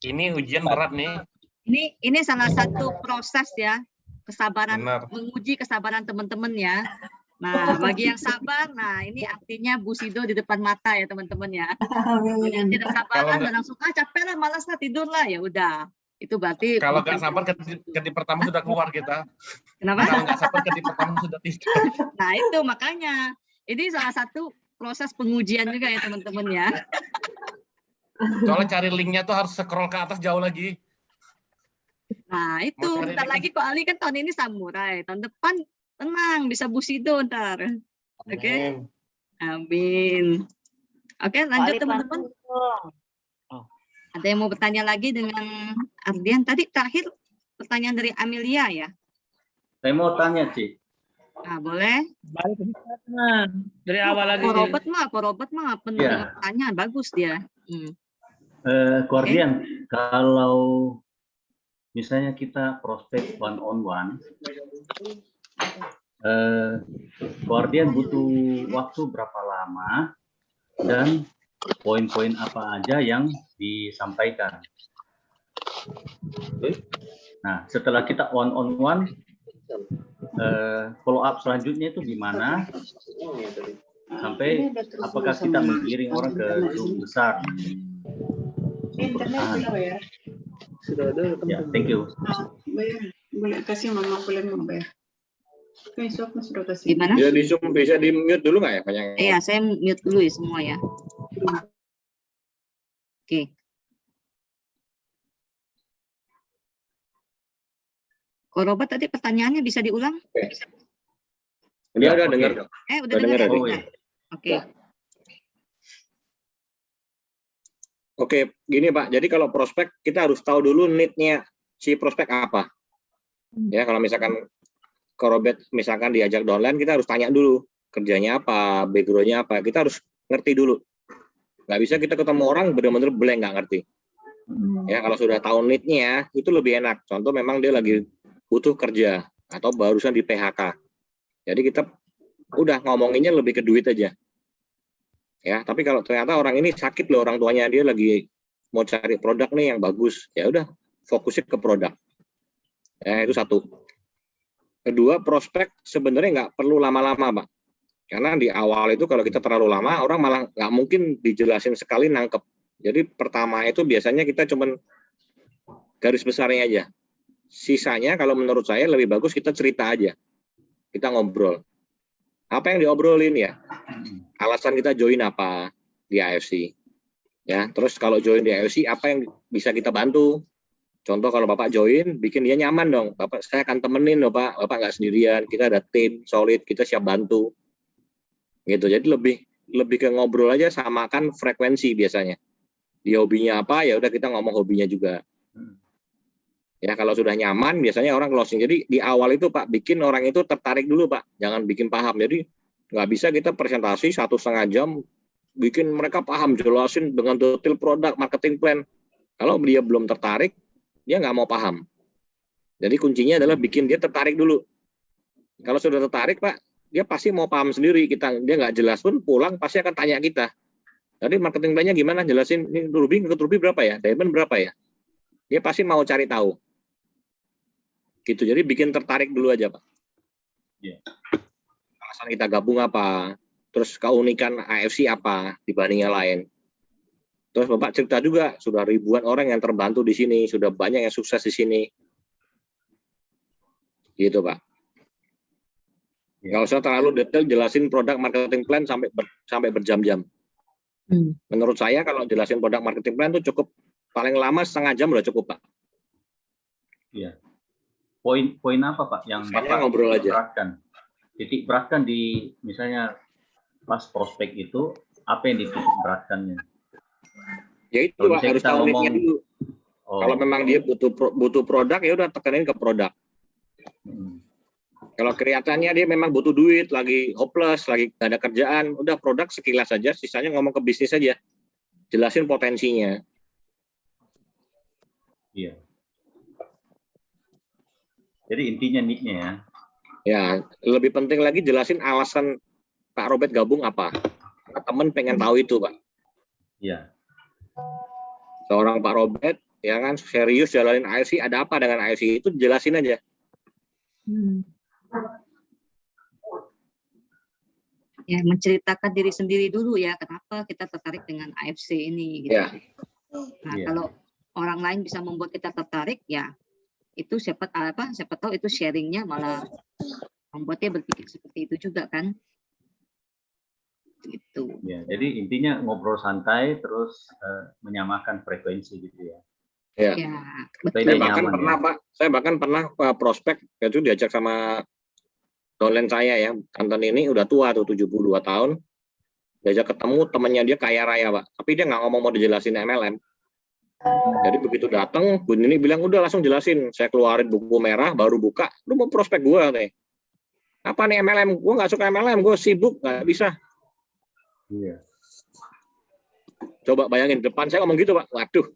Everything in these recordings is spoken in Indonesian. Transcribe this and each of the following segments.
Ini ujian berat nih. Ini salah satu proses ya, kesabaran, Benar. menguji kesabaran teman-teman ya. Nah, bagi yang sabar, nah ini artinya Bu Sido di depan mata ya teman-teman ya. Yang tidak sabaran dan langsung capek lah, malas lah, tidur lah, ya udah. Itu berarti kalau nggak sabar ketik pertama sudah keluar kita. Kenapa? Kalau nggak sabar ketik pertama sudah tidur. Nah itu makanya ini salah satu proses pengujian juga ya teman-teman ya. Soalnya cari linknya tuh harus scroll ke atas jauh lagi. Nah itu bentar lagi Pak Ali kan tahun ini samurai, tahun depan tenang bisa Bu Sido ntar. Oke. Amin. Oke, lanjut teman-teman. Ada yang mau bertanya lagi dengan Ardian? Tadi terakhir pertanyaan dari Amelia ya? Saya mau tanya, Ci. Nah, boleh. Dari awal lagi. Robert mah penerima pertanyaan, bagus dia. Guardian, kalau misalnya kita prospek one on one, Guardian butuh waktu berapa lama dan poin-poin apa aja yang disampaikan. Nah, setelah kita one on one, follow up selanjutnya itu gimana? Sampai apakah kita menggiring orang ke Zoom besar? Sudah ada. Ya, thank you. Boleh kasih mama boleh membayar. Gimana? Bisa di mute dulu nggak ya? Iya, saya mute dulu ya semua ya. Oke. Kok Robert tadi pertanyaannya bisa diulang? Dia udah dengar. Udah dengar. Oke. Oke, gini Pak. Jadi kalau prospek kita harus tahu dulu need-nya si prospek apa. Ya, kalau misalkan Robert misalkan diajak downline, kita harus tanya dulu kerjanya apa, background-nya apa. Kita harus ngerti dulu. Nggak bisa kita ketemu orang benar-benar blank, nggak ngerti. Ya, kalau sudah tahu need-nya, itu lebih enak. Contoh memang dia lagi butuh kerja atau barusan di PHK. Jadi kita udah ngomonginnya lebih ke duit aja. Ya, tapi kalau ternyata orang ini sakit loh, orang tuanya dia lagi mau cari produk nih yang bagus, ya udah fokusin ke produk. Ya, itu satu. Kedua, prospek sebenarnya nggak perlu lama-lama, Pak. Karena di awal itu kalau kita terlalu lama, orang malah nggak mungkin dijelasin sekali nangkep. Jadi pertama itu biasanya kita cuman garis besarnya aja. Sisanya kalau menurut saya lebih bagus kita cerita aja. Kita ngobrol. Apa yang diobrolin ya? Alasan kita join apa di AFC? Ya, terus kalau join di AFC apa yang bisa kita bantu? Contoh kalau Bapak join, bikin dia nyaman dong. Bapak, saya akan temenin loh Pak. Bapak nggak sendirian. Kita ada tim solid, kita siap bantu. Gitu. Jadi lebih ke ngobrol aja, samakan frekuensi biasanya. Dia hobinya apa, ya udah kita ngomong hobinya juga. Ya, kalau sudah nyaman, biasanya orang closing. Jadi di awal itu Pak, bikin orang itu tertarik dulu Pak. Jangan bikin paham. Jadi nggak bisa kita presentasi 1,5 jam, bikin mereka paham, jelasin dengan detail produk, marketing plan. Kalau dia belum tertarik, dia nggak mau paham. Jadi kuncinya adalah bikin dia tertarik dulu. Kalau sudah tertarik Pak, dia pasti mau paham sendiri. Dia nggak jelas pun pulang pasti akan tanya kita. Tadi marketing plan-nya gimana? Jelasin, ini Ruby berapa ya? Diamond berapa ya? Dia pasti mau cari tahu. Gitu. Jadi bikin tertarik dulu aja Pak. Yeah. Alasan kita gabung apa? Terus keunikan AFC apa dibanding yang lain? Terus Bapak cerita juga, sudah ribuan orang yang terbantu di sini, sudah banyak yang sukses di sini. Gitu Pak. Nggak usah terlalu detail jelasin produk marketing plan sampai berjam-jam. Menurut saya kalau jelasin produk marketing plan itu cukup, paling lama 1/2 jam udah cukup Pak. Iya. Poin apa Pak yang Bapak ngobrol aja. Titik beratkan di misalnya pas prospek itu, apa yang dititik beratkannya? Ya itu Pak, harus tahu need-nya dulu. Kalau memang dia butuh produk, ya udah tekanin ke produk. Kalau kelihatannya dia memang butuh duit, lagi hopeless, lagi gak ada kerjaan, udah produk sekilas saja, sisanya ngomong ke bisnis aja. Jelasin potensinya. Iya. Jadi intinya need-nya ya. Ya, lebih penting lagi jelasin alasan Pak Robert gabung apa. Temen pengen tahu itu Pak. Iya. Seorang Pak Robert ya kan, serius jalanin AFC, ada apa dengan AFC itu jelasin aja. Ya, menceritakan diri sendiri dulu ya, kenapa kita tertarik dengan AFC ini gitu. Ya. Nah, Iya. kalau orang lain bisa membuat kita tertarik, ya itu siapa tahu itu sharingnya malah membuat dia berpikir seperti itu juga kan. Gitu. Ya, jadi intinya ngobrol santai terus menyamakan frekuensi gitu ya. Ya. Ya, Saya betul. nyaman, Saya bahkan pernah prospek itu diajak sama downline saya ya, Anton ini udah tua tuh 72 tahun, diajak ketemu temannya dia kaya raya Pak, tapi dia nggak ngomong mau dijelasin MLM. Jadi begitu datang, Bu Nini bilang udah langsung jelasin, saya keluarin buku merah, baru buka, lu mau prospek gua nih. Apa nih MLM? Gua nggak suka MLM, gua sibuk, nggak bisa. Iya. Coba bayangin depan saya ngomong gitu Pak, waduh.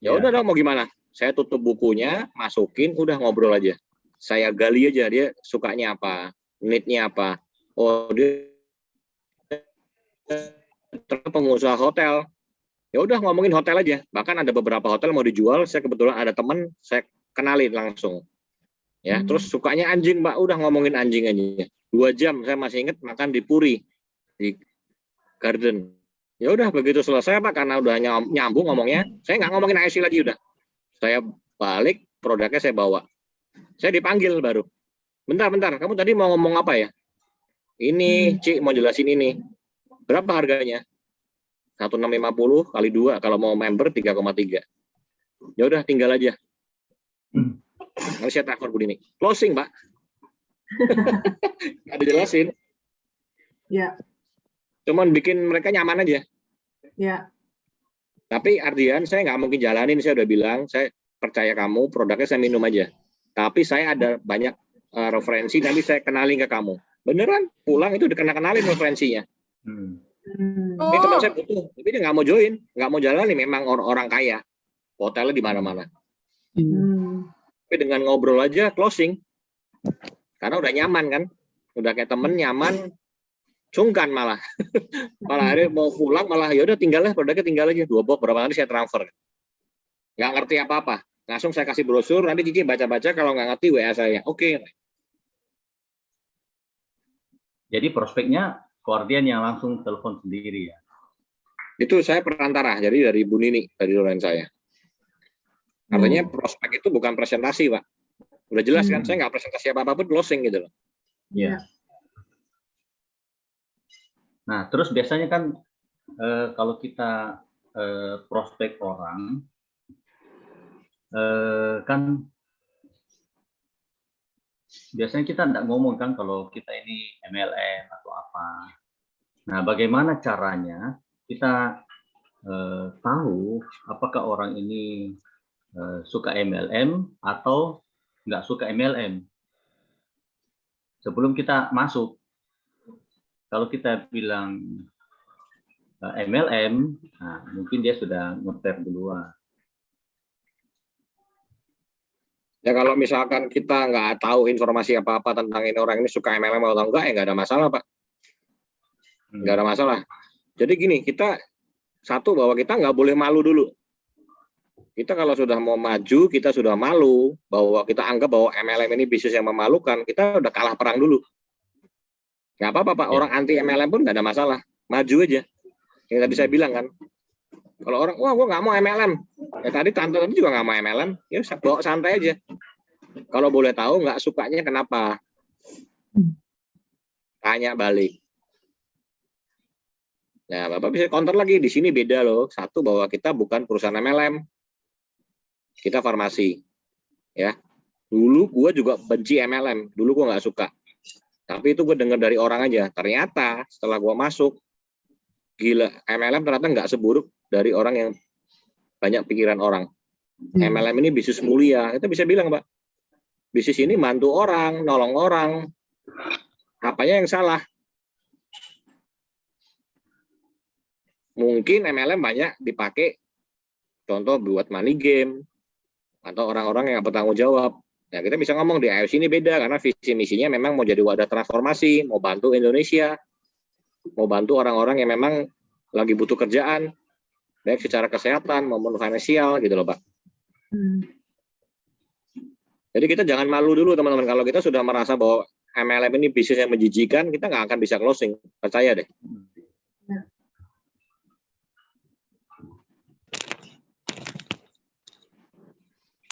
Ya udah dong mau gimana? Saya tutup bukunya, masukin, udah ngobrol aja. Saya gali aja dia sukanya apa, need-nya apa. Oh dia pengusaha hotel. Ya udah ngomongin hotel aja. Bahkan ada beberapa hotel mau dijual, saya kebetulan ada teman, saya kenalin langsung. Ya, terus sukanya anjing, Mbak. Udah ngomongin anjing aja. 2 jam saya masih ingat makan di Puri di Garden. Ya udah begitu selesai Pak, karena udah nyambung ngomongnya, saya nggak ngomongin IC lagi udah. Saya balik, produknya saya bawa. Saya dipanggil baru. Bentar, kamu tadi mau ngomong apa ya? Ini, Cik, mau jelasin ini. Berapa harganya? 1.650 kali 2, kalau mau member 3,3. Ya udah tinggal aja. Nanti saya transfer Bu Dini. Closing, Pak. Ada jelasin. Ya, Cuman bikin mereka nyaman aja. ya. Tapi Ardian, saya nggak mungkin jalanin. Saya udah bilang, saya percaya kamu, produknya saya minum aja. Tapi saya ada banyak referensi, nanti saya kenalin ke kamu. Beneran, pulang itu dikenalin referensinya. Ini teman saya butuh, tapi dia nggak mau join, nggak mau jalanin. Memang orang kaya, hotelnya di mana-mana. Tapi dengan ngobrol aja, closing. Karena udah nyaman kan, udah kayak temen nyaman, sungkan malah. Malah hari mau pulang, malah yaudah tinggalnya, produknya tinggal aja. 2 box berapa nanti saya transfer. Nggak ngerti apa-apa. Langsung saya kasih brosur, nanti Cici baca-baca, kalau nggak ngerti WA saya. Oke. Jadi prospeknya Guardian yang langsung telepon sendiri ya. Itu saya perantara, jadi dari Bu Nini, dari domain saya. Artinya prospek itu bukan presentasi, Pak. Udah jelas kan, saya nggak presentasi apa-apa pun closing gitu loh. Iya. Nah, terus biasanya kan kalau kita prospek orang, kan biasanya kita tidak ngomong kan kalau kita ini MLM atau apa. Nah, bagaimana caranya kita tahu apakah orang ini suka MLM atau nggak suka MLM sebelum kita masuk. Kalau kita bilang MLM, nah, mungkin dia sudah nge-tap duluan. Ya kalau misalkan kita nggak tahu informasi apa-apa tentang ini orang ini suka MLM atau enggak, ya nggak ada masalah Pak. Nggak ada masalah. Jadi gini, kita satu bahwa kita nggak boleh malu dulu. Kita kalau sudah mau maju, kita sudah malu bahwa kita anggap bahwa MLM ini bisnis yang memalukan, kita udah kalah perang dulu. Nggak apa-apa Pak, orang anti MLM pun nggak ada masalah. Maju aja. Yang tadi saya bilang kan, kalau orang, wah gue nggak mau MLM. Ya tadi tante juga nggak mau MLM, ya bawa santai aja. Kalau boleh tahu nggak sukanya kenapa? Tanya balik. Nah, Bapak bisa counter lagi, di sini beda loh. Satu, bahwa kita bukan perusahaan MLM. Kita farmasi. Ya. Dulu gue juga benci MLM. Dulu gue nggak suka. Tapi itu gue dengar dari orang aja. Ternyata setelah gue masuk, gila, MLM ternyata nggak seburuk dari orang yang banyak pikiran orang. MLM ini bisnis mulia. Kita bisa bilang, Pak. Bisnis ini bantu orang, nolong orang. Apanya yang salah? Mungkin MLM banyak dipakai, contoh buat money game, atau orang-orang yang nggak bertanggung jawab. Nah, kita bisa ngomong di AFC ini beda, karena visi misinya memang mau jadi wadah transformasi, mau bantu Indonesia, mau bantu orang-orang yang memang lagi butuh kerjaan, baik secara kesehatan maupun finansial gitu loh Pak. Jadi kita jangan malu dulu teman-teman. Kalau kita sudah merasa bahwa MLM ini bisnis yang menjijikan, kita nggak akan bisa closing. Percaya deh.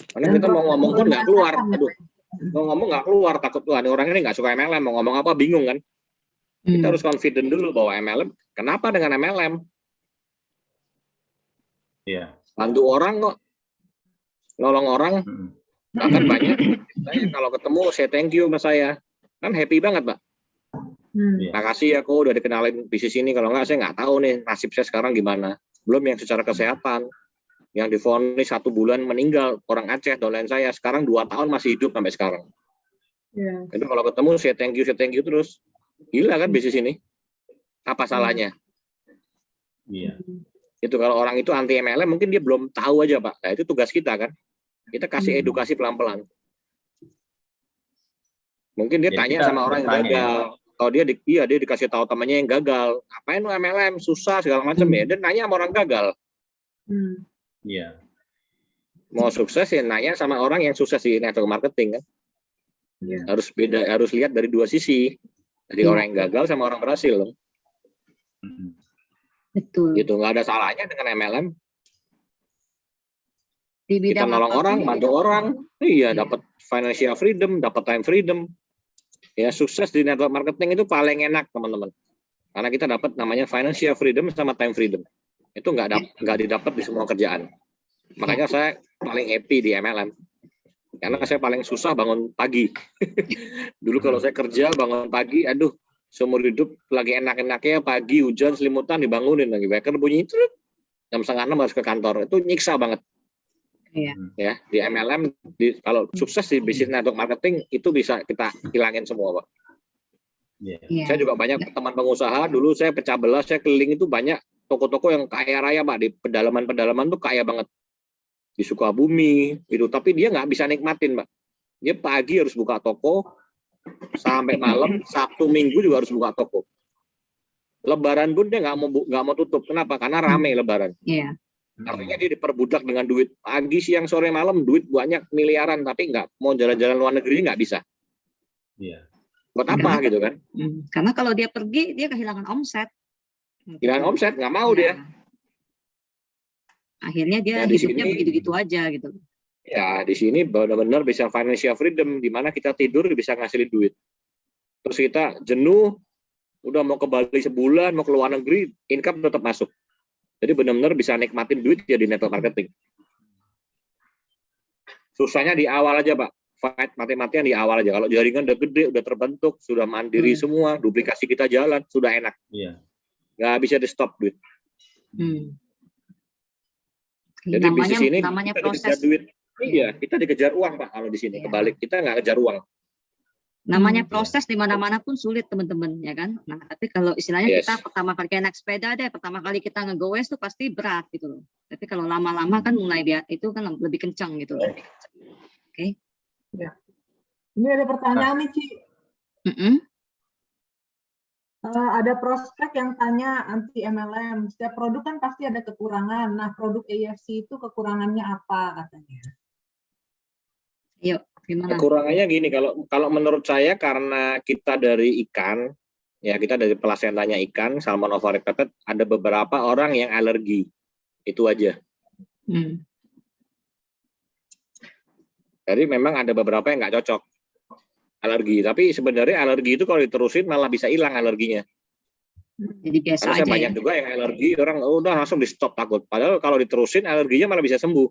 Karena kita mau ngomong pun nggak keluar. Aduh, mau ngomong nggak keluar. Takut, wah ini orang ini nggak suka MLM. Mau ngomong apa bingung kan. Kita harus confident dulu bahwa MLM. Kenapa dengan MLM? Iya. Bantu orang kok. Nolong orang. Bahkan banyak. Saya kalau ketemu, saya thank you sama saya. Kan happy banget, Mbak. Makasih ya, kok udah dikenalin bisnis ini. Kalau nggak, saya nggak tahu nih nasib saya sekarang gimana. Belum yang secara kesehatan. Yang divonis 1 bulan meninggal, orang Aceh, downline saya. Sekarang 2 tahun masih hidup sampai sekarang. Itu kalau ketemu, saya thank you terus. Gila kan bisnis ini? Apa salahnya? Iya. Itu kalau orang itu anti MLM, mungkin dia belum tahu aja, Pak. Nah, itu tugas kita kan. Kita kasih edukasi pelan-pelan. Mungkin dia Jadi tanya kita sama orang yang bertanya, gagal. Kalau dia dia dikasih tahu temannya yang gagal, apain lu MLM susah segala macam ya. Dan nanya sama orang gagal. Iya. Mau sukses ya nanya sama orang yang sukses di network marketing kan. Harus beda, harus lihat dari 2 sisi. Dari orang yang gagal sama orang berhasil loh. Betul. Gitu, nggak ada salahnya dengan MLM. Di Kita bidang nolong apapun orang, ya. bantu orang, iya dapat financial freedom, dapat time freedom. Ya sukses di network marketing itu paling enak teman-teman. Karena kita dapat namanya financial freedom sama time freedom. Itu nggak didapat di semua kerjaan. Makanya saya paling happy di MLM. Karena saya paling susah bangun pagi. Dulu kalau saya kerja bangun pagi, aduh, seumur hidup lagi enak-enaknya pagi hujan selimutan dibangunin lagi. Wecker bunyi jam 5:30 harus ke kantor. Itu nyiksa banget. Iya. Ya, di MLM kalau sukses di bisnis network marketing itu bisa kita hilangin semua, Pak. Iya. Saya juga banyak teman pengusaha, dulu saya pecah belah, saya keliling itu banyak toko-toko yang kaya raya, Pak, di pedalaman-pedalaman tuh kaya banget. Di Sukabumi itu, tapi dia nggak bisa nikmatin, Pak. Dia pagi harus buka toko sampai malam, Sabtu Minggu juga harus buka toko. Lebaran pun dia nggak mau tutup. Kenapa? Karena rame Lebaran. Iya. Artinya dia diperbudak dengan duit pagi, siang, sore, malam, duit banyak miliaran, tapi nggak mau jalan-jalan luar negeri nggak bisa. Iya. Buat apa gitu kan? Karena kalau dia pergi, dia kehilangan omset. Kehilangan omset, nggak mau dia. Akhirnya dia Nah, di hidupnya sini- begitu-gitu aja gitu. Ya, di sini benar-benar bisa financial freedom, di mana kita tidur bisa ngasilin duit. Terus kita jenuh, udah mau ke Bali sebulan, mau ke luar negeri, income tetap masuk. Jadi benar-benar bisa nikmatin duit ya di network marketing. Susahnya di awal aja, Pak. Fight mati-matian di awal aja. Kalau jaringan udah gede, udah terbentuk, sudah mandiri semua, duplikasi kita jalan, sudah enak. Iya. Nggak bisa di stop duit. Jadi bisnis ini namanya kita proses. dikejar duit. Iya, kita dikejar uang, Pak. Kalau di sini kebalik, kita nggak kejar uang. Namanya proses di mana-mana pun sulit teman-teman ya kan. Nah tapi kalau istilahnya Yes. kita pertama kali kayak naik sepeda deh, pertama kali kita nge-goes tuh pasti berat gitu loh. Tapi kalau lama-lama kan mulai itu kan lebih kencang gitu loh. Oke. Ya. Ini ada pertanyaan nih, Ci. Ada prospek yang tanya anti MLM. Setiap produk kan pasti ada kekurangan. Nah, produk AFC itu kekurangannya apa katanya? Yuk, gimana? Kekurangannya gini, kalau menurut saya karena kita dari ikan, ya kita dari pelacenanya ikan, salmon ovorectated, ada beberapa orang yang alergi. Itu aja. Jadi memang ada beberapa yang nggak cocok alergi. Tapi sebenarnya alergi itu kalau diterusin malah bisa hilang alerginya. Jadi biasa Karena saya aja banyak ya. juga yang alergi, orang udah langsung di stop takut. Padahal kalau diterusin alerginya malah bisa sembuh.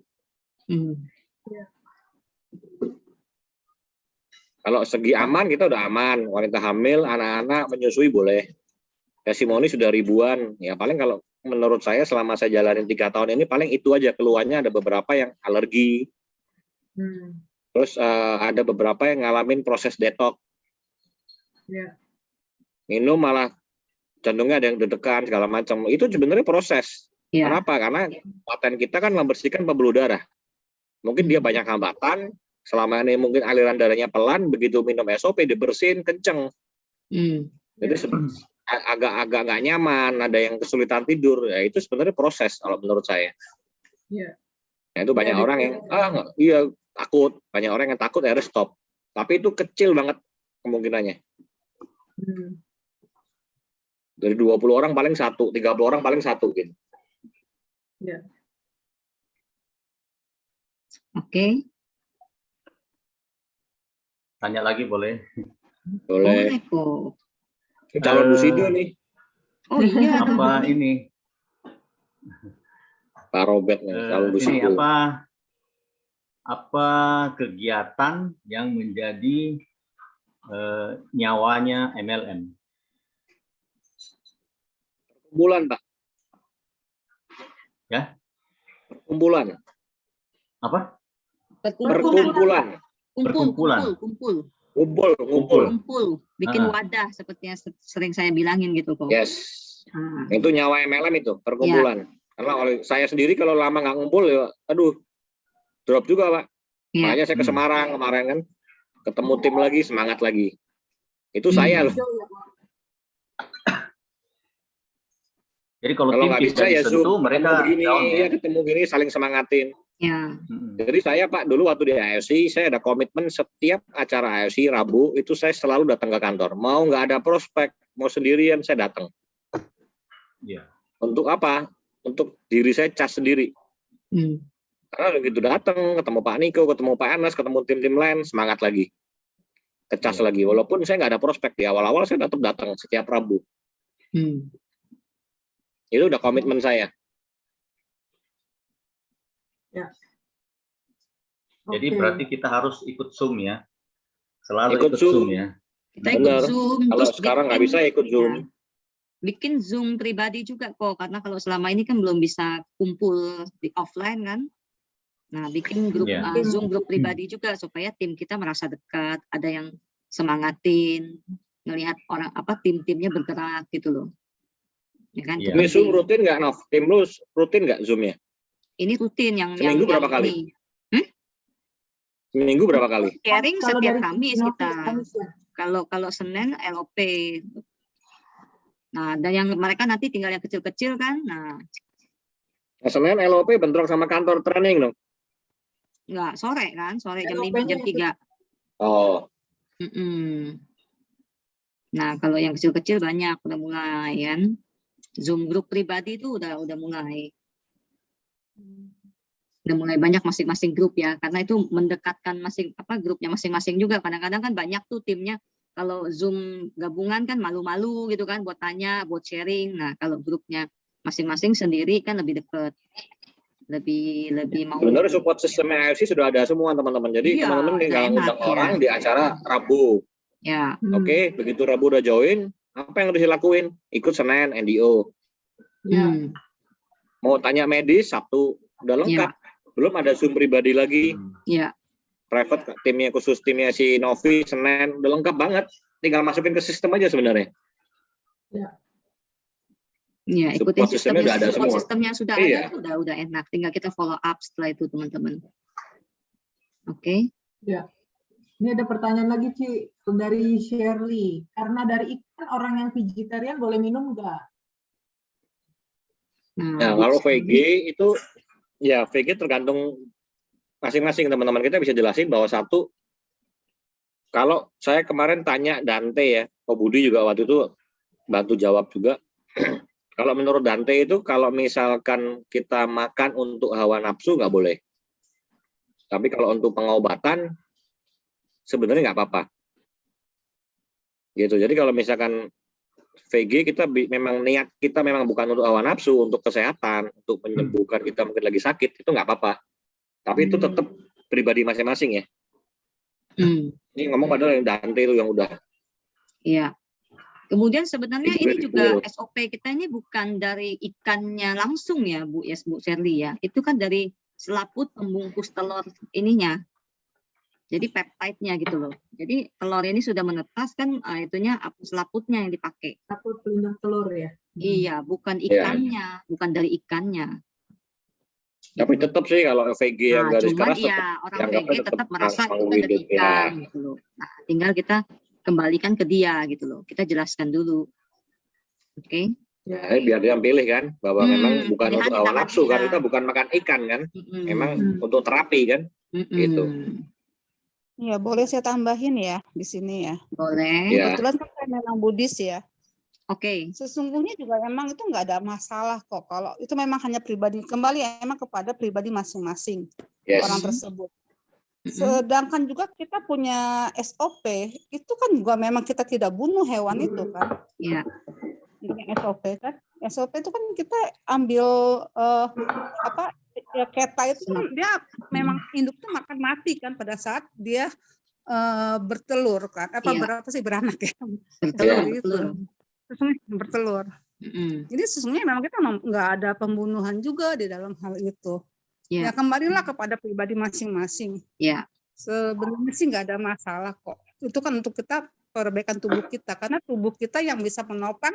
Kalau segi aman kita udah aman. Wanita hamil, anak-anak menyusui boleh. Testimoni sudah ribuan. Ya paling kalau menurut saya selama saya jalanin 3 tahun ini paling itu aja keluhannya, ada beberapa yang alergi. Terus ada beberapa yang ngalamin proses detox. Minum malah jantungnya ada yang deg-degan segala macam. Itu sebenarnya proses. Kenapa? Karena paten kita kan membersihkan pembuluh darah. Mungkin dia banyak hambatan. Selama ini mungkin aliran darahnya pelan, begitu minum SOP dibersihin kenceng. Jadi agak nggak nyaman, ada yang kesulitan tidur. Ya itu sebenarnya proses kalau menurut saya. Nah, itu banyak orang yang iya takut, banyak orang yang takut akhirnya stop. Tapi itu kecil banget kemungkinannya. Dari 20 orang paling 1, 30 orang paling 1 gitu. Ya. Oke. Tanya lagi boleh? Boleh. Boleh kok. Calon Bu Sido nih, Oh iya. Apa boleh. ini? Pak Robert nih, calon Bu Ini Sido. apa kegiatan yang menjadi nyawanya MLM? Perkumpulan, Pak. Ya? Perkumpulan. Apa? Perkumpulan. Kumpul. Ngumpul. Bikin Ah. wadah seperti yang sering saya bilangin gitu kok. Yes. Ah. Itu nyawa MLM itu, perkumpulan. Karena kalau saya sendiri kalau lama nggak ngumpul ya, aduh, drop juga, Pak. Iya. Makanya saya ke Semarang kemarin kan, ketemu tim lagi, semangat lagi. Itu saya loh. Jadi kalau tim Kalau nggak tidak bisa ya disentuh, Zoom, mereka ketemu begini, down ya. ketemu gini, saling semangatin. Ya. Jadi saya Pak dulu waktu di AFC saya ada komitmen setiap acara AFC Rabu itu saya selalu datang ke kantor. Mau nggak ada prospek, mau sendirian saya datang. Iya. Untuk apa? Untuk diri saya cas sendiri. Karena begitu datang, ketemu Pak Niko, ketemu Pak Anas, ketemu tim-tim lain, semangat lagi. Kecas lagi. Walaupun saya nggak ada prospek di awal-awal saya tetap datang setiap Rabu. Itu udah komitmen saya. Ya. Jadi Oke. berarti kita harus ikut Zoom ya. Selalu Ikut ikut Zoom Zoom. ya. Kita ikut Benar. Zoom. Kalau terus sekarang nggak bisa ikut Zoom. Ya, bikin Zoom pribadi juga kok. Karena kalau selama ini kan belum bisa kumpul di offline kan. Nah, bikin grup Ya. Zoom grup pribadi juga supaya tim kita merasa dekat, ada yang semangatin, ngelihat orang tim-timnya bergerak gitu loh. Ya kan? Iya. Ini Zoom rutin nggak, Nov? Tim lu rutin nggak Zoom-nya? Ini rutin yang Seminggu berapa kali? ini. Seminggu berapa kali? Sharing Kalau setiap dari Kamis Novi, kita. Kamis ya? Kalau Senin LOP. Nah, dan yang mereka nanti tinggal yang kecil-kecil kan. Nah, Senin LOP bentrok sama kantor training dong. enggak sore kan, sore jam LOP-nya 5, jam 3. Oh, Nah, kalau yang kecil-kecil banyak udah mulai kan. Zoom grup pribadi itu udah mulai. Udah mulai banyak masing-masing grup ya, karena itu mendekatkan grupnya masing-masing juga. Kadang-kadang kan banyak tuh timnya kalau Zoom gabungan kan malu-malu gitu kan buat tanya, buat sharing. Nah, kalau grupnya masing-masing sendiri kan lebih dekat. Lebih mau. sebenarnya support sistem AFC sudah ada semua teman-teman. Jadi Iya, teman-teman tinggal udah ngundang enak, orang ya. di acara Rabu. Ya. Oke, begitu Rabu udah join, apa yang harus dilakuin? Ikut Senin NDO. Mau tanya medis Sabtu udah lengkap. Belum ada Zoom pribadi lagi. Iya. Private khusus timnya si Novi Senin udah lengkap banget. Tinggal masukin ke sistem aja sebenarnya. Iya, Support ikutin sistemnya udah ada semua. sistemnya sudah Iya. ada, udah enak. Tinggal kita follow up setelah itu teman-teman. Oke. Ya. Ini ada pertanyaan lagi, Ci, dari Shirley. Karena dari ikan orang yang vegetarian boleh minum nggak? Nah, kalau VG itu ya VG tergantung masing-masing teman-teman. Kita bisa jelasin bahwa satu, kalau saya kemarin tanya Dante ya, Pak Budi juga waktu itu bantu jawab juga. Kalau menurut Dante itu kalau misalkan kita makan untuk hawa nafsu nggak boleh. Tapi kalau untuk pengobatan sebenarnya nggak apa-apa. Gitu. Jadi kalau misalkan VG kita memang niat kita memang bukan untuk hawa nafsu, untuk kesehatan, untuk menyembuhkan kita mungkin lagi sakit, itu nggak apa-apa. Tapi itu tetap pribadi masing-masing ya. Ini ngomong padahal yang Dante itu yang udah. Iya. Kemudian sebenarnya ini juga Betul. SOP kita ini bukan dari ikannya langsung ya Bu Shirley ya. Itu kan dari selaput pembungkus telur ininya. Jadi peptide-nya gitu loh. Jadi telur ini sudah menetas kan itunya selaputnya yang dipakai. Selaput pelindung telur ya? Iya, bukan ikannya, bukan dari ikannya. Tapi tetap sih kalau VG yang garis cuman keras iya, orang VG tetap merasa itu kan dari hidup, ikan gitu loh. Nah, tinggal kita kembalikan ke dia gitu loh. Kita jelaskan dulu. Oke. Nah, biar dia pilih kan, bahwa memang bukan pilihan untuk di hawa tangan nafsu kan, dia. kita bukan makan ikan kan, memang Hmm. untuk terapi kan, gitu. Ya, boleh saya tambahin ya di sini ya. Boleh. Ya. Kebetulan kan saya memang Buddhis ya. Oke. Sesungguhnya juga emang itu nggak ada masalah kok. Kalau itu memang hanya pribadi, kembali emang kepada pribadi masing-masing Yes. orang tersebut. Sedangkan juga kita punya SOP, itu kan juga memang kita tidak bunuh hewan itu kan. Iya. Ini SOP kan. SOP itu kan kita ambil ya keta itu kan dia memang induk itu makan mati kan pada saat dia bertelur kan. Berapa sih beranak ya? Bertelur. Sesungguhnya bertelur. Jadi sesungguhnya memang kita nggak ada pembunuhan juga di dalam hal itu. Ya kembalilah kepada pribadi masing-masing. Ya. Sebenarnya sih nggak ada masalah kok. Itu kan untuk kita perbaikan tubuh kita, karena tubuh kita yang bisa menopang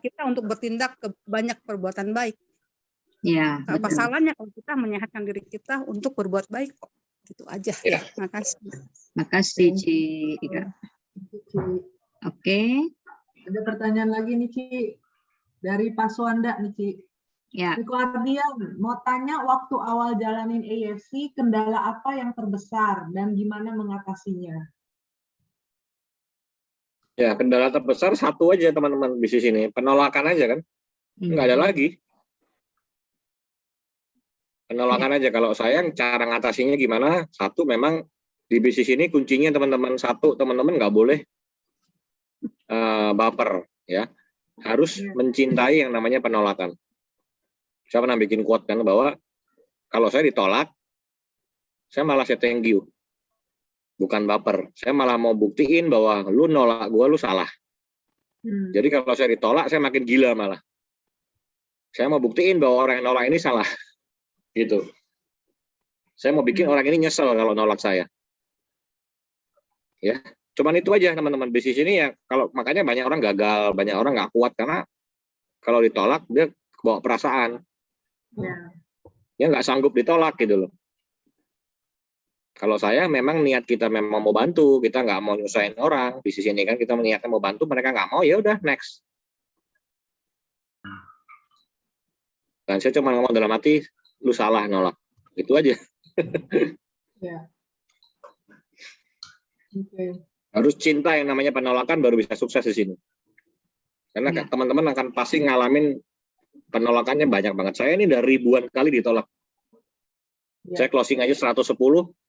kita untuk bertindak ke banyak perbuatan baik. Ya. Apa salahnya kalau kita menyehatkan diri kita untuk berbuat baik kok. Gitu aja. Ya. Makasih. Makasih Ci Ika. Oke. Ada pertanyaan lagi nih Ci dari Pak Suwanda nih Ci. Ya. Riko Ardian mau tanya, waktu awal jalanin AFC kendala apa yang terbesar dan gimana mengatasinya? Ya, kendala terbesar satu aja teman-teman bisnis ini, penolakan aja kan, nggak ada lagi. Penolakan aja. Kalau saya cara ngatasinya gimana? Satu, memang di bisnis ini kuncinya teman-teman, satu, teman-teman nggak boleh baper ya, harus mencintai yang namanya penolakan. Saya pernah bikin quote kan, bahwa kalau saya ditolak, saya malah say thank you, bukan baper. Saya malah mau buktiin bahwa lu nolak gua, lu salah. Jadi kalau saya ditolak, saya makin gila malah. Saya mau buktiin bahwa orang yang nolak ini salah, gitu. Saya mau bikin orang ini nyesel kalau nolak saya. Ya, cuman itu aja teman-teman, bisnis ini ya. Kalau makanya banyak orang gagal, banyak orang nggak kuat karena kalau ditolak dia bawa perasaan. Ya nggak sanggup ditolak gitu loh. Kalau saya memang niat kita memang mau bantu, kita nggak mau nyusahin orang. Bisnis ini kan kita niatnya mau bantu, mereka nggak mau, ya udah next. Dan saya cuma ngomong dalam hati, lu salah nolak, itu aja. Ya. Harus cinta yang namanya penolakan baru bisa sukses di sini. Karena teman-teman akan pasti ngalamin penolakannya banyak banget. Saya ini udah ribuan kali ditolak. Saya closing aja 110,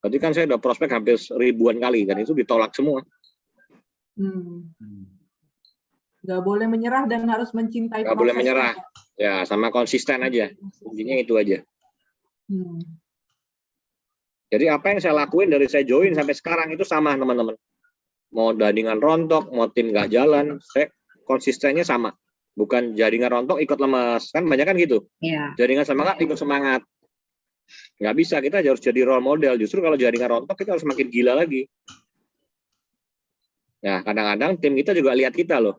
berarti kan saya udah prospek hampir ribuan kali, dan itu ditolak semua. Nggak boleh menyerah dan harus mencintai. Nggak boleh menyerah. Ya, sama konsisten aja. Intinya itu aja. Jadi apa yang saya lakuin dari saya join sampai sekarang itu sama teman-teman. Mau jaringan rontok, mau tim nggak jalan, saya konsistennya sama. Bukan jaringan rontok ikut lemas, kan banyak kan gitu. Jaringan semangat ikut semangat. Nggak bisa, kita harus jadi role model. Justru kalau jaringan rontok kita harus makin gila lagi. Nah, kadang-kadang tim kita juga lihat kita loh.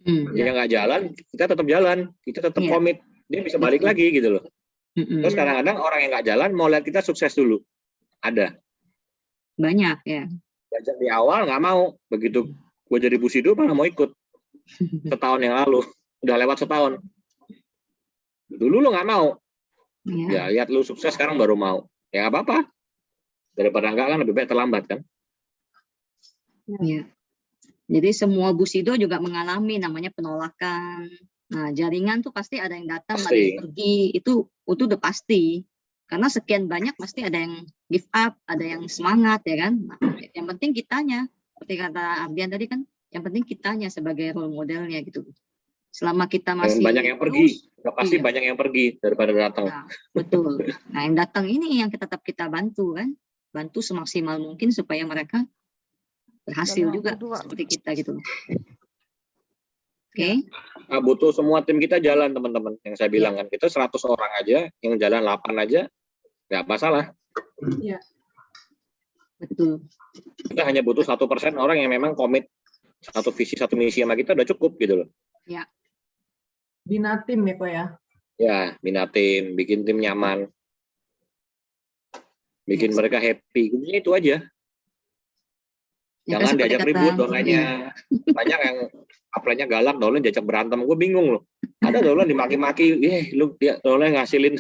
Dia nggak jalan, kita tetap jalan, kita tetap komit. Dia bisa balik lagi gitu loh. Terus kadang-kadang orang yang nggak jalan mau lihat kita sukses dulu. Ada. Banyak ya. Diajak di awal nggak mau. Begitu gue jadi Busido malah mau ikut. Setahun yang lalu. Udah lewat setahun. Dulu lu nggak mau. Ya lihat lu sukses sekarang baru mau. Ya nggak apa-apa. Daripada enggak kan lebih baik terlambat kan. Iya. Jadi semua Busido juga mengalami namanya penolakan. Nah, jaringan tuh pasti ada yang datang, ada yang pergi. Itu udah pasti. Karena sekian banyak pasti ada yang give up, ada yang semangat ya kan. Nah, yang penting kitanya, seperti kata Ardian tadi kan, yang penting kitanya sebagai role modelnya gitu. Selama kita masih banyak yang pergi, udah pasti banyak yang pergi daripada datang. Nah, betul. Nah, yang datang ini yang tetap kita bantu kan, bantu semaksimal mungkin supaya mereka berhasil juga seperti kita gitu. Oke. Nah, butuh semua tim kita jalan teman-teman. Yang saya bilang kan, kita 100 orang aja, yang jalan 8 aja, nggak masalah. Iya. Betul. Kita hanya butuh 1% orang yang memang komit satu visi satu misi sama kita udah cukup gitu loh. Ya. Bina tim ya kok ya. Ya, bina tim, bikin tim nyaman, bikin mereka happy. Kuncinya itu aja. Ya kan Jangan seperti diajak kata, ribut downline-nya. Banyak yang apply-nya galak, downline diajak berantem. Gue bingung loh. Ada downline dimaki-maki, lu dia downline ngasilin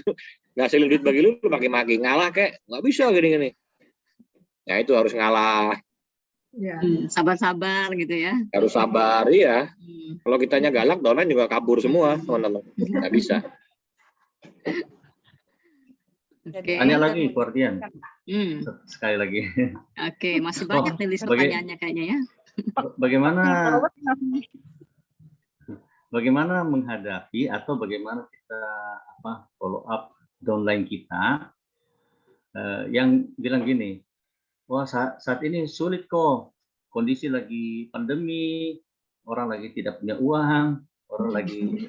duit bagi lu maki-maki. Ngalah kek, nggak bisa gini-gini. Ya itu harus ngalah, Ya. sabar-sabar gitu ya. harus sabar, iya. Hmm. Kalau kitanya galak, downline juga kabur semua, teman-teman. Nggak bisa. Oke. Tanya lagi, Guardian. Hmm. Sekali lagi. Oke, masih banyak nih list pertanyaannya kayaknya ya. Bagaimana menghadapi atau bagaimana kita follow up downline kita yang bilang gini, wah saat ini sulit kok, kondisi lagi pandemi, orang lagi tidak punya uang, orang lagi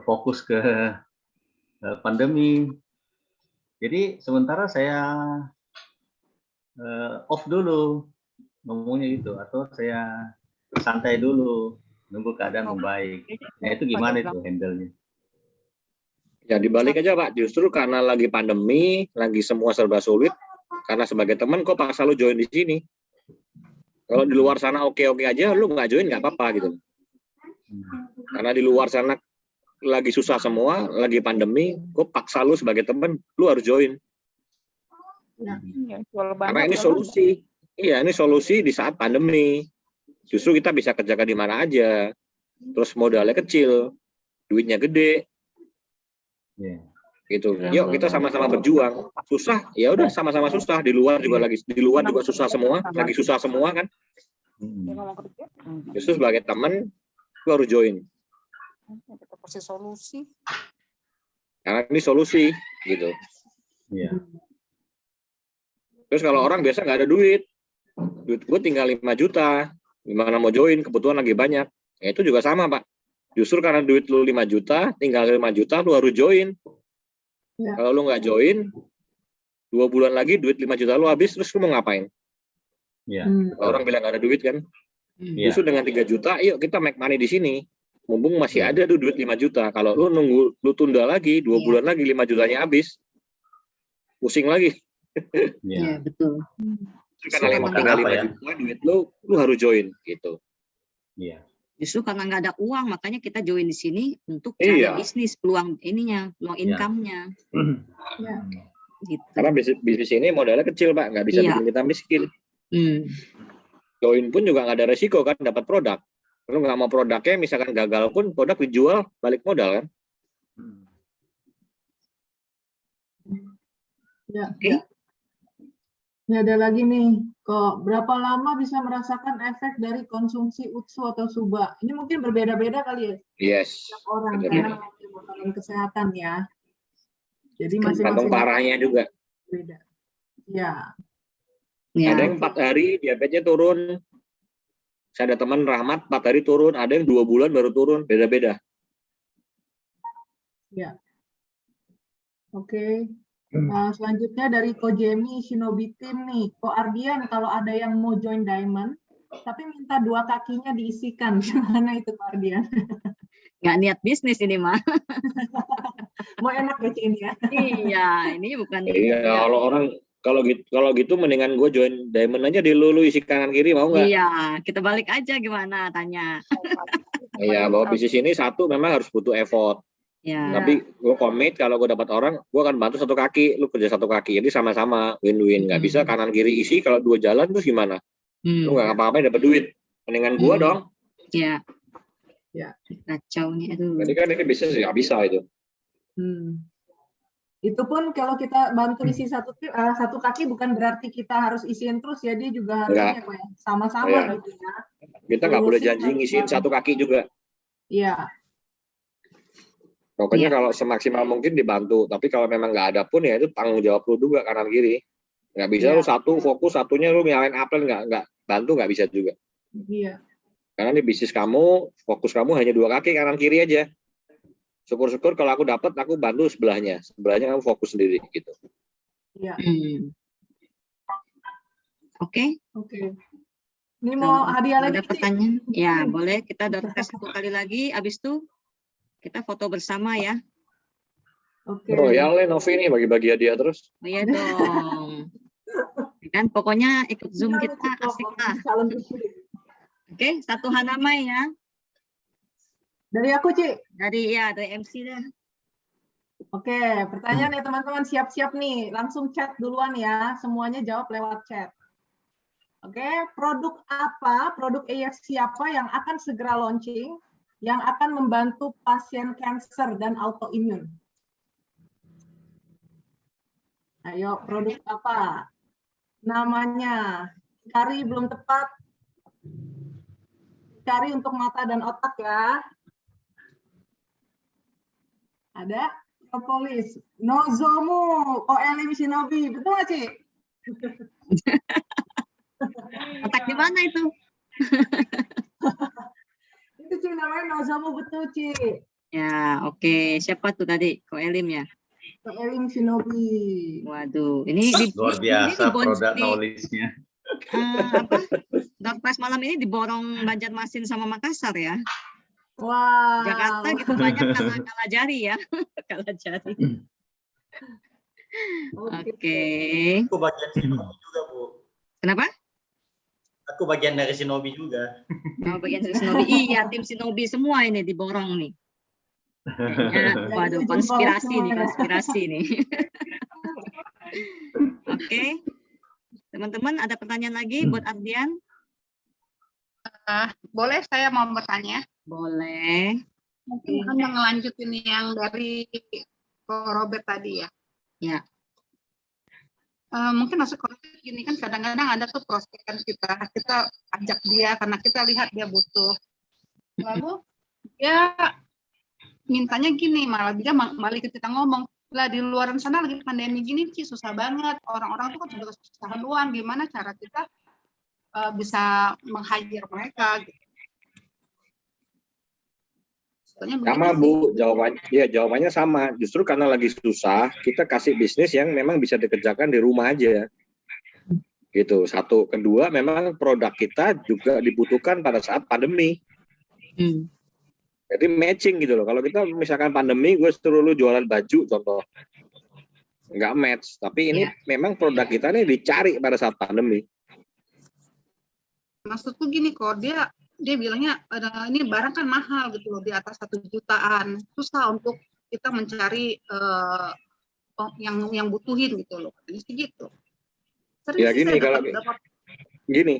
fokus ke pandemi. Jadi sementara saya off dulu ngomongnya gitu, atau saya santai dulu nunggu keadaan membaik. Nah itu gimana itu handle-nya? Ya dibalik aja Pak, justru karena lagi pandemi, lagi semua serba sulit, karena sebagai teman kok paksa lu join di sini. Kalau di luar sana oke-oke aja, lu nggak join nggak apa-apa gitu. Karena di luar sana lagi susah semua, lagi pandemi, kok paksa lu sebagai teman, lu harus join. Karena ini solusi. Iya, ini solusi di saat pandemi. Justru kita bisa kerjakan di mana aja. Terus modalnya kecil, duitnya gede. Gitu. Yuk kita sama-sama berjuang. Susah, ya udah sama-sama susah. Di luar juga susah semua, lagi susah semua kan. Justru sebagai teman, lu harus join. Solusi. Karena ini solusi, gitu. Iya. Terus kalau orang biasa nggak ada duit gue tinggal 5 juta, gimana mau join, kebutuhan lagi banyak. Ya itu juga sama Pak. Justru karena duit lu 5 juta, tinggal 5 juta, lu harus join. Ya. Kalau lu nggak join, 2 bulan lagi duit 5 juta lu habis, terus lu mau ngapain? Iya. Orang bilang nggak ada duit kan. Justru dengan 3 juta, yuk kita make money di sini. Mumpung masih ada tuh duit 5 juta. Kalau lu nunggu, lu tunda lagi, 2 bulan lagi 5 jutanya habis. Pusing lagi. Iya, betul. Karena tinggal 5 juta duit lu harus join gitu. Iya. Justru karena nggak ada uang, makanya kita join di sini untuk cari bisnis, peluang ininya, peluang income-nya. Ya. Gitu. Karena bisnis ini modalnya kecil Pak, nggak bisa bikin kita miskin. Join pun juga nggak ada resiko kan, dapat produk. Lu nggak mau produknya, misalkan gagal pun produk dijual balik modal kan. Ya. Ini ada lagi nih, kok berapa lama bisa merasakan efek dari konsumsi UTSU atau SUBA? Ini mungkin berbeda-beda kali ya? Yes. Setiap orang, karena membutuhkan kesehatan ya. Jadi Tergantung masing-masing parahnya juga. beda. Ya. Ada yang 4 hari diabetesnya turun. Saya ada teman Rahmat 4 hari turun, ada yang 2 bulan baru turun, beda-beda. Ya. Oke. Selanjutnya dari Kojemi Shinobi Team nih, Ko Ardian kalau ada yang mau join Diamond, tapi minta 2 kakinya diisikan, gimana itu Ko Ardian? Nggak niat bisnis ini mah. Mau enak ya ini ya? Iya, ini bukan. Iya, kalau orang kalau gitu mendingan gue join Diamond aja, di lu isi kanan kiri mau nggak? Iya, kita balik aja gimana tanya. Iya, bahwa bisnis ini satu memang harus butuh effort. Ya. Tapi gue komit kalau gue dapat orang, gue akan bantu 1 kaki, lu kerja 1 kaki. Jadi sama-sama win-win. Nggak bisa kanan kiri isi, kalau 2 jalan terus gimana? Lu nggak apa-apa dapat duit. Mendingan gue dong. Iya. Ya. Kacau nih. Aduh. Jadi kan ini bisnis nggak bisa itu. Itu pun kalau kita bantu isi 1 kaki bukan berarti kita harus isiin terus ya, dia juga harusnya sama-sama gitu ya. Kita nggak boleh janji ngisiin 1 kaki juga. Iya. Pokoknya kalau semaksimal mungkin dibantu, tapi kalau memang nggak ada pun ya itu tanggung jawab lu juga kanan kiri. Nggak bisa lu satu fokus, satunya lu nyalain apel nggak bantu, nggak bisa juga. Iya. Karena di bisnis kamu, fokus kamu hanya 2 kaki kanan kiri aja. Syukur-syukur kalau aku dapat, aku bantu sebelahnya kamu fokus sendiri gitu. Iya. Oke. Ini mau hadiah lagi? Ada pertanyaan? Ya, boleh. Kita tes 1 kali lagi. Abis itu kita foto bersama ya. Oke. Royal Novi nih bagi-bagi hadiah terus. Oh iya dong. Kan pokoknya ikut Zoom Tinggal kita ikut asik loh, lah. calon presiden. Oke, satu Hanamai ya. Dari aku, Ci. Dari MC dah. Oke, pertanyaan ya teman-teman, siap-siap nih. Langsung chat duluan ya. Semuanya jawab lewat chat. Oke, produk apa, produk AFC apa yang akan segera launching, yang akan membantu pasien kanker dan autoimun? Ayo, produk apa? Namanya. Cari belum tepat. Cari untuk mata dan otak ya. Ada? Propolis. Nozomu. Koelim Shinobi. Betul nggak, Ci? Otak di mana itu? Itu Ci namanya Nozomu, betul, Ci. Ya, oke. Siapa tuh tadi? Koelim ya? Koelim Shinobi. Waduh, ini Luar biasa produk di knowledge-nya. apa? Doorpress malam ini diborong Banjarmasin sama Makassar ya. Wow. Jakarta gitu banyak kalah jari ya. Kalah jari. Oke. Aku bagian Shinobi juga, Bu. Kenapa? Aku bagian dari Shinobi juga. Oh, bagian dari Shinobi. Iya, tim Shinobi semua ini diborong nih. Kayaknya, waduh, konspirasi nih. Oke. Teman-teman, ada pertanyaan lagi buat Ardian? Boleh saya mau bertanya? Boleh. Mungkin hanya ngelanjutin yang dari Robert tadi ya. Ya. Mungkin maksud Robert gini kan kadang-kadang ada tuh prospekan kita ajak dia karena kita lihat dia butuh. Lalu dia mintanya gini, malah dia kita ngomong, lah di luar sana lagi pandemi gini sih susah banget, orang-orang tuh kan juga kesusahan uang, gimana cara kita bisa meng-hire mereka gitu. Sama Bu, jawabannya sama. Justru karena lagi susah, kita kasih bisnis yang memang bisa dikerjakan di rumah aja. Gitu. Satu, kedua, memang produk kita juga dibutuhkan pada saat pandemi. Jadi matching gitu loh. Kalau kita misalkan pandemi, gue suruh lu jualan baju, contoh, nggak match. Tapi ini memang produk kita nih dicari pada saat pandemi. Maksudku gini kok, dia bilangnya ini barang kan mahal gitu loh, di atas 1 jutaan, susah untuk kita mencari yang butuhin gitu loh, jadi gitu. Ya gini, gini,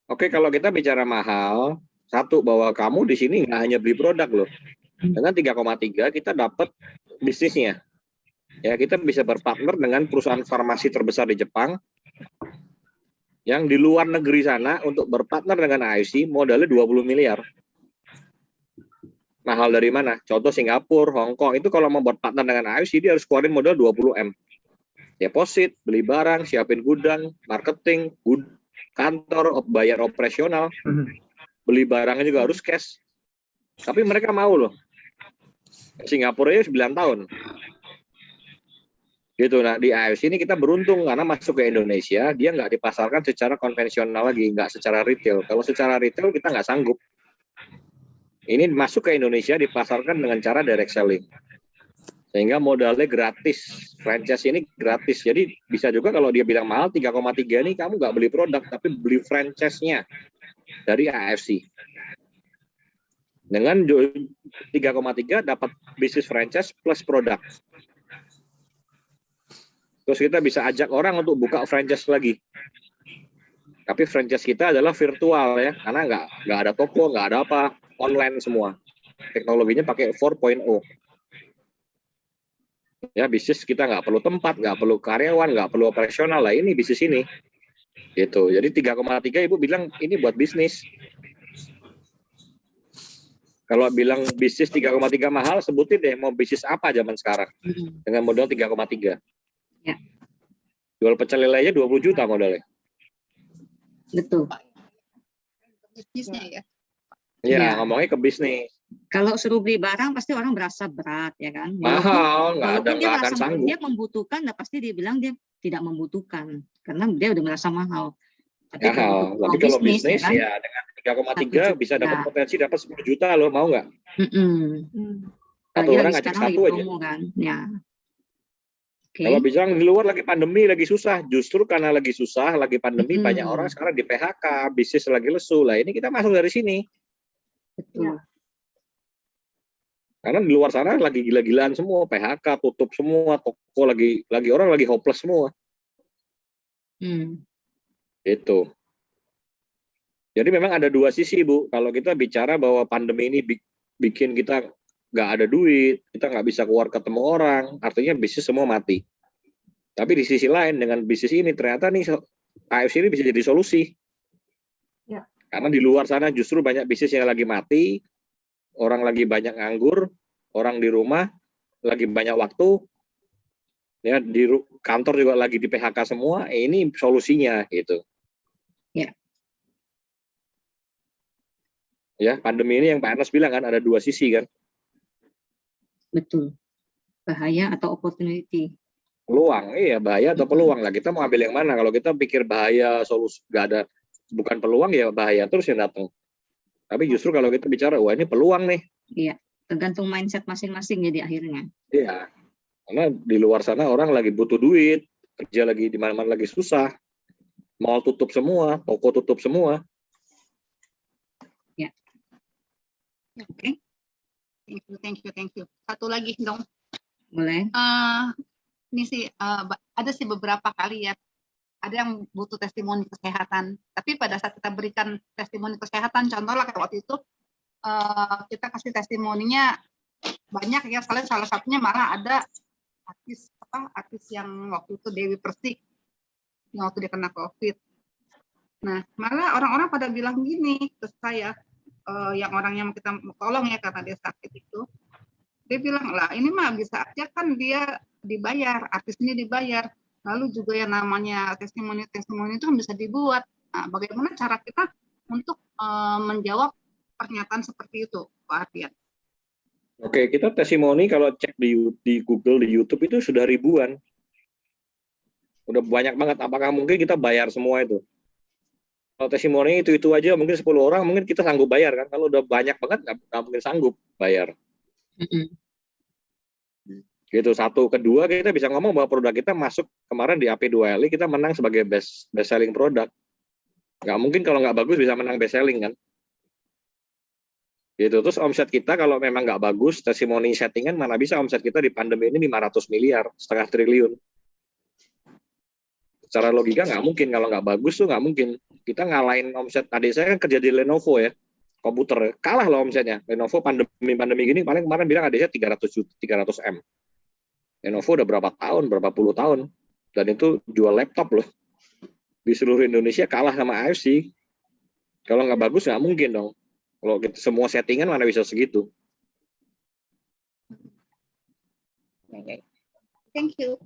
oke, kalau kita bicara mahal, satu, bahwa kamu di sini nggak hanya beli produk loh. Dengan 3,3 kita dapat bisnisnya. Ya, kita bisa berpartner dengan perusahaan farmasi terbesar di Jepang yang di luar negeri sana untuk berpartner dengan AFC modalnya 20 miliar. Mahal dari mana? Contoh Singapura, Hong Kong, itu kalau mau berpartner dengan AFC dia harus keluarin modal 20 M. Deposit, beli barang, siapin gudang, marketing, kantor, bayar operasional. Beli barangnya juga harus cash. Tapi mereka mau loh. Singapura ya 9 tahun. Gitu. Nah, di AFC ini kita beruntung karena masuk ke Indonesia, dia nggak dipasarkan secara konvensional lagi, nggak secara retail. Kalau secara retail kita nggak sanggup. Ini masuk ke Indonesia dipasarkan dengan cara direct selling. Sehingga modalnya gratis. Franchise ini gratis. Jadi bisa juga kalau dia bilang mahal 3,3 ini kamu nggak beli produk, tapi beli franchise-nya dari AFC. Dengan 3,3 dapat bisnis franchise plus produk. Terus kita bisa ajak orang untuk buka franchise lagi. Tapi franchise kita adalah virtual ya, karena nggak ada toko, nggak ada apa, online semua. Teknologinya pakai 4.0. Ya, bisnis kita nggak perlu tempat, nggak perlu karyawan, nggak perlu operasional lah, ini bisnis ini. Gitu. Jadi 3,3 Ibu bilang ini buat bisnis. Kalau bilang bisnis 3,3 mahal, sebutin deh mau bisnis apa zaman sekarang dengan modal 3,3. Ya. Jual pecel lele aja 20 juta modalnya. Betul. Bisnisnya ya. Iya, ngomongnya ke bisnis. Kalau suruh beli barang pasti orang berasa berat ya kan. Mahal, nggak akan sanggup. Dia membutuhkan, nah pasti dia bilang dia tidak membutuhkan karena dia udah merasa mahal. Tapi kalau bisnis ya dengan 3,3 bisa dapat potensi dapat 10 juta loh, mau nggak? Satu orang ngajak satu aja. Kan? Ya. Oke. Kalau bilang di luar lagi pandemi, lagi susah. Justru karena lagi susah, lagi pandemi, banyak orang sekarang di PHK, bisnis lagi lesu. Lah ini kita masuk dari sini. Betul. Karena di luar sana lagi gila-gilaan semua, PHK, tutup semua, toko lagi orang lagi hopeless semua. Itu. Jadi memang ada dua sisi, Bu. Kalau kita bicara bahwa pandemi ini bikin kita nggak ada duit, kita nggak bisa keluar ketemu orang, artinya bisnis semua mati. Tapi di sisi lain dengan bisnis ini ternyata nih AFC ini bisa jadi solusi. Ya. Karena di luar sana justru banyak bisnis yang lagi mati, orang lagi banyak nganggur, orang di rumah lagi banyak waktu, ya di kantor juga lagi di PHK semua. Ini solusinya gitu. Ya. Ya, pandemi ini yang Pak Ernest bilang kan ada dua sisi kan. Betul. Bahaya atau opportunity. Peluang, iya bahaya atau peluang lah. Kita mau ambil yang mana? Kalau kita pikir bahaya, solusi nggak ada, bukan peluang ya bahaya terus yang datang. Tapi justru kalau kita bicara, wah ini peluang nih. Iya, tergantung mindset masing-masing jadi akhirnya. Iya, karena di luar sana orang lagi butuh duit, kerja lagi di mana-mana lagi susah, mall tutup semua, toko tutup semua. Ya. Oke. Thank you. Satu lagi dong. Boleh. Ini sih ada sih beberapa kali ya. Ada yang butuh testimoni kesehatan. Tapi pada saat kita berikan testimoni kesehatan, contohnya kayak waktu itu kita kasih testimoninya banyak ya. Salah satunya malah ada artis yang waktu itu Dewi Persik yang waktu dia kena COVID. Nah, malah orang-orang pada bilang gini ke saya, yang orang yang kita tolong ya karena dia sakit itu, dia bilang lah ini mah bisa aja kan dia dibayar, artis ini dibayar, lalu juga yang namanya testimoni itu kan bisa dibuat. Nah, bagaimana cara kita untuk menjawab pernyataan seperti itu, Pak Ardian? Oke, kita testimoni kalau cek di Google, di YouTube itu sudah ribuan. Udah banyak banget, apakah mungkin kita bayar semua itu? Kalau testimoni itu aja mungkin 10 orang, mungkin kita sanggup bayar kan? Kalau udah banyak banget, nggak mungkin sanggup bayar. Gitu, satu. Kedua, kita bisa ngomong bahwa produk kita masuk kemarin di AP2LI, kita menang sebagai best selling produk. Nggak mungkin kalau nggak bagus bisa menang best selling kan? Gitu. Terus omset kita kalau memang nggak bagus, testimoni settingan mana bisa omset kita di pandemi ini 500 miliar, setengah triliun. Secara logika nggak mungkin, kalau nggak bagus tuh nggak mungkin. Kita ngalahin omset, adik saya kan kerja di Lenovo ya, komputer, kalah loh omsetnya. Lenovo pandemi gini, paling kemarin bilang adiknya 300 M. Lenovo udah berapa puluh tahun, dan itu jual laptop loh. Di seluruh Indonesia kalah sama AFC. Kalau nggak bagus nggak mungkin dong. Kalau semua settingan mana bisa segitu. Thank you.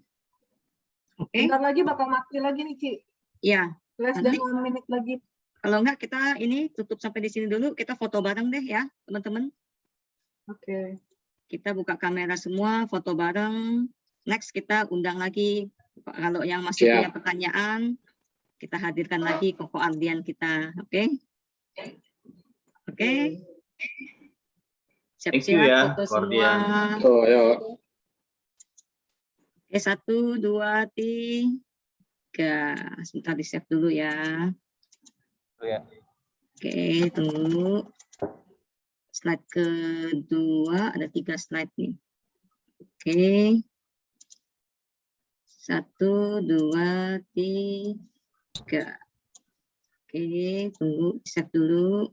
Oke. Bentar lagi bakal mati lagi nih, Ci. Iya. Less than 1 minute lagi. Kalau enggak kita ini tutup sampai di sini dulu, kita foto bareng deh ya, teman-teman. Oke. Kita buka kamera semua, foto bareng. Next kita undang lagi kalau yang masih punya pertanyaan, kita hadirkan lagi Koko Ardian kita, oke? Oke. Siap-siap foto semua. Oh, ya. Oke, 1, 2, 3. Sebentar di-save dulu ya. Oke, tunggu. Slide kedua, ada 3 slide nih. Oke. 1, 2, 3. Oke, tunggu, di-save dulu.